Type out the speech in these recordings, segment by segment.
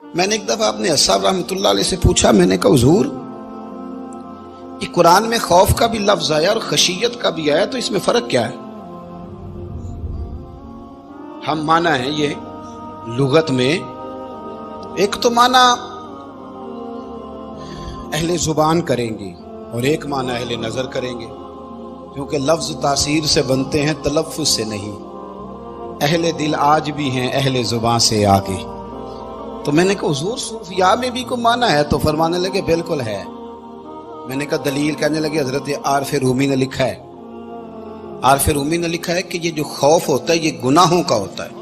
میں نے ایک دفعہ اپنے صاحب رحمۃ اللہ علیہ سے پوچھا، میں نے کہا حضور یہ قرآن میں خوف کا بھی لفظ آیا اور خشیت کا بھی آیا، تو اس میں فرق کیا ہے؟ ہم مانا ہے یہ لغت میں، ایک تو مانا اہل زبان کریں گے اور ایک مانا اہل نظر کریں گے، کیونکہ لفظ تاثیر سے بنتے ہیں تلفظ سے نہیں۔ اہل دل آج بھی ہیں اہل زبان سے آگے۔ تو میں نے کہا حضور صوفیاء میں بھی کوئی مانا ہے؟ تو فرمانے لگے بالکل ہے۔ میں نے کہا دلیل؟ کہنے لگے حضرت عارف رومی نے لکھا ہے، عارف رومی نے لکھا ہے کہ یہ جو خوف ہوتا ہے یہ گناہوں کا ہوتا ہے،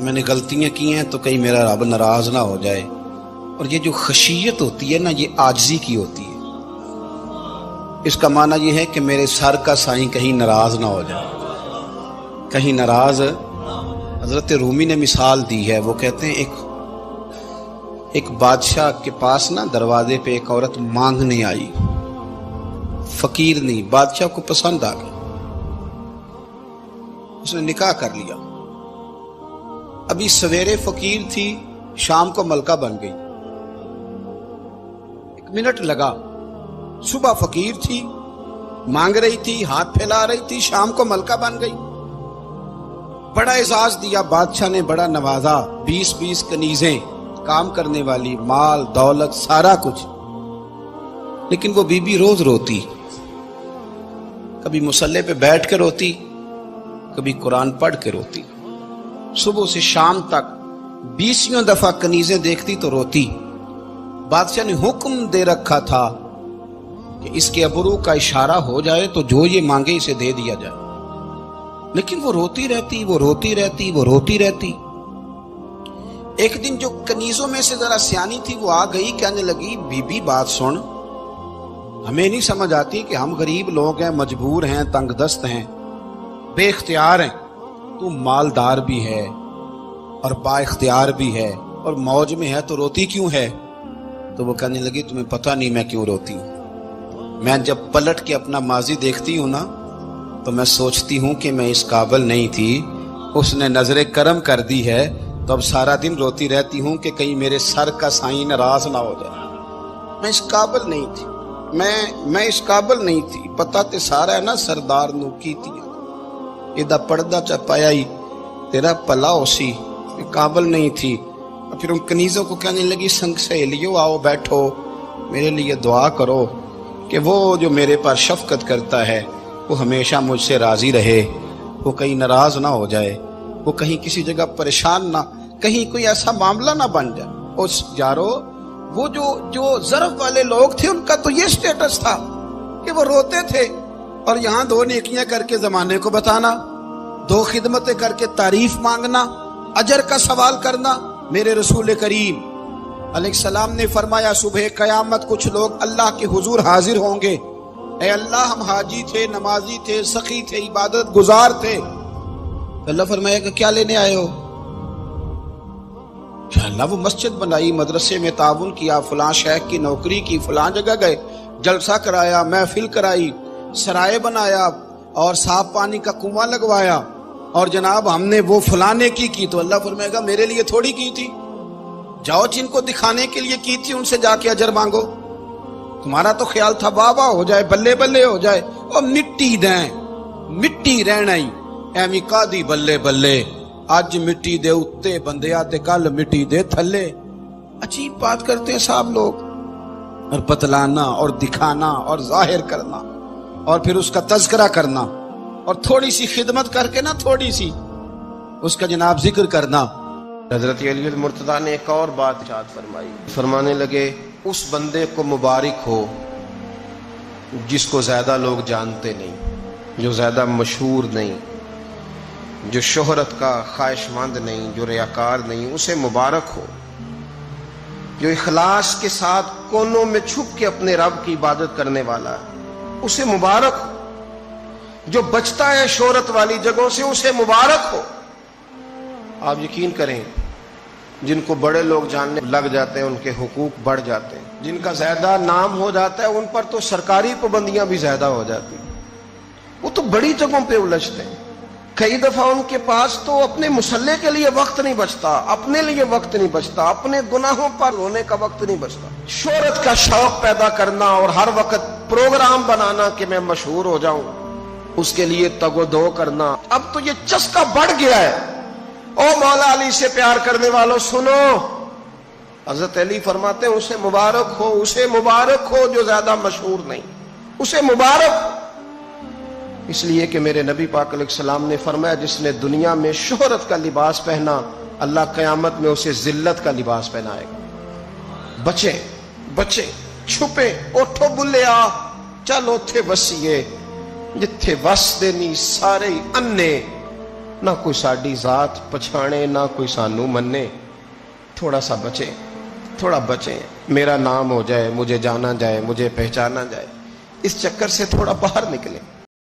میں نے غلطیاں کی ہیں تو کہیں میرا رب ناراض نہ ہو جائے، اور یہ جو خشیت ہوتی ہے نا یہ عاجزی کی ہوتی ہے، اس کا معنی یہ ہے کہ میرے سر کا سائیں کہیں ناراض نہ ہو جائے، کہیں ناراض۔ حضرت رومی نے مثال دی ہے، وہ کہتے ہیں ایک بادشاہ کے پاس نا دروازے پہ ایک عورت مانگنے آئی، فقیر نہیں، بادشاہ کو پسند آ گئی، اس نے نکاح کر لیا۔ ابھی سویرے فقیر تھی، شام کو ملکہ بن گئی، 1 منٹ لگا۔ صبح فقیر تھی، مانگ رہی تھی، ہاتھ پھیلا رہی تھی، شام کو ملکہ بن گئی۔ بڑا اعزاز دیا بادشاہ نے، بڑا نوازا، 20 کنیزیں، کام کرنے والی، مال دولت سارا کچھ۔ لیکن وہ بی بی روز روتی، کبھی مصلی پہ بیٹھ کے روتی، کبھی قرآن پڑھ کے روتی، صبح سے شام تک 20 دفعہ کنیزیں دیکھتی تو روتی۔ بادشاہ نے حکم دے رکھا تھا کہ اس کے ابرو کا اشارہ ہو جائے تو جو یہ مانگے اسے دے دیا جائے، لیکن وہ روتی رہتی، وہ روتی رہتی، وہ روتی رہتی۔ ایک دن جو کنیزوں میں سے ذرا سیانی تھی وہ آ گئی، کہنے لگی بی بی بات سن، ہمیں نہیں سمجھ آتی کہ ہم غریب لوگ ہیں، مجبور ہیں، تنگ دست ہیں، بے اختیار ہیں، تو مالدار بھی ہے اور با اختیار بھی ہے اور موج میں ہے، تو روتی کیوں ہے؟ تو وہ کہنے لگی تمہیں پتہ نہیں میں کیوں روتی ہوں، میں جب پلٹ کے اپنا ماضی دیکھتی ہوں نا تو میں سوچتی ہوں کہ میں اس قابل نہیں تھی، اس نے نظر کرم کر دی ہے، تو اب سارا دن روتی رہتی ہوں کہ کہیں میرے سر کا سائیں ناراض نہ ہو جائے۔ میں اس قابل نہیں تھی، میں اس قابل نہیں تھی، پتہ تے سارا ہے نا سردار نو کیتی ایدہ پردہ چپایا ہی تیرا پلا ہو سی، قابل نہیں تھی۔ پھر ان کنیزوں کو کہنے لگی سنگ سہیلیو آؤ بیٹھو، میرے لیے دعا کرو کہ وہ جو میرے پر شفقت کرتا ہے وہ ہمیشہ مجھ سے راضی رہے، وہ کہیں ناراض نہ ہو جائے، وہ کہیں کسی جگہ پریشان نہ، کہیں کوئی ایسا معاملہ نہ بن جائے۔ اس یارو وہ جو ضرب والے لوگ تھے ان کا تو یہ سٹیٹس تھا کہ وہ روتے تھے، اور یہاں 2 نیکیاں کر کے زمانے کو بتانا، 2 خدمتیں کر کے تعریف مانگنا، اجر کا سوال کرنا۔ میرے رسول کریم علیہ السلام نے فرمایا صبح قیامت کچھ لوگ اللہ کے حضور حاضر ہوں گے، اے اللہ ہم حاجی تھے، نمازی تھے، سخی تھے، عبادت گزار تھے۔ اللہ فرمایا کہ کیا لینے آئے ہو؟ کہ اللہ وہ مسجد بنائی، مدرسے میں تعاون کیا، فلاں شیخ کی نوکری کی، فلاں جگہ گئے، جلسہ کرایا، محفل کرائی، سرائے بنایا اور صاف پانی کا کنواں لگوایا، اور جناب ہم نے وہ فلانے کی۔ تو اللہ فرمائے گا میرے لیے تھوڑی کی تھی، جاؤ جن کو دکھانے کے لیے کی تھی ان سے جا کے اجر مانگو، تمہارا تو خیال تھا واہ واہ ہو جائے، بلے بلے ہو جائے، اور مٹی دیں، مٹی رہنا ہی ایویں قادی بلے بلے، اج مٹی دے اتے بندیا تے کل مٹی دے تھلے۔ عجیب بات کرتے ہیں صاحب لوگ، اور بتلانا اور دکھانا اور ظاہر کرنا اور پھر اس کا تذکرہ کرنا، اور تھوڑی سی خدمت کر کے نا، تھوڑی سی اس کا جناب ذکر کرنا۔ حضرت علی المرتضیٰ نے ایک اور بات ارشاد فرمائی، فرمانے لگے اس بندے کو مبارک ہو جس کو زیادہ لوگ جانتے نہیں، جو زیادہ مشہور نہیں، جو شہرت کا خواہش مند نہیں، جو ریاکار نہیں، اسے مبارک ہو۔ جو اخلاص کے ساتھ کونوں میں چھپ کے اپنے رب کی عبادت کرنے والا ہے اسے مبارک ہو۔ جو بچتا ہے شہرت والی جگہوں سے اسے مبارک ہو۔ آپ یقین کریں جن کو بڑے لوگ جاننے لگ جاتے ہیں ان کے حقوق بڑھ جاتے ہیں، جن کا زیادہ نام ہو جاتا ہے ان پر تو سرکاری پابندیاں بھی زیادہ ہو جاتی ہیں، وہ تو بڑی جگہوں پہ الجھتے ہیں، کئی دفعہ ان کے پاس تو اپنے مسلح کے لیے وقت نہیں بچتا، اپنے لیے وقت نہیں بچتا، اپنے گناہوں پر رونے کا وقت نہیں بچتا۔ شہرت کا شوق پیدا کرنا اور ہر وقت پروگرام بنانا کہ میں مشہور ہو جاؤں، اس کے لیے تگ و دو کرنا، اب تو یہ چسکا بڑھ گیا ہے۔ او مولا علی سے پیار کرنے والوں سنو، حضرت علی فرماتے ہیں اسے مبارک ہو، اسے مبارک ہو جو زیادہ مشہور نہیں، اسے مبارک، اس لیے کہ میرے نبی پاک علیہ السلام نے فرمایا جس نے دنیا میں شہرت کا لباس پہنا، اللہ قیامت میں اسے ذلت کا لباس پہنائے گا۔ بچیں بچیں، چھپیں، اٹھو بلے آ، چل اوتھے وسیے جتھے وس دینی سارے انے، نہ کوئی ساڈی ذات پچھانے نہ کوئی سانو منے۔ تھوڑا سا بچیں، تھوڑا بچیں، میرا نام ہو جائے، مجھے جانا جائے، مجھے پہچانا جائے، اس چکر سے تھوڑا باہر نکلیں۔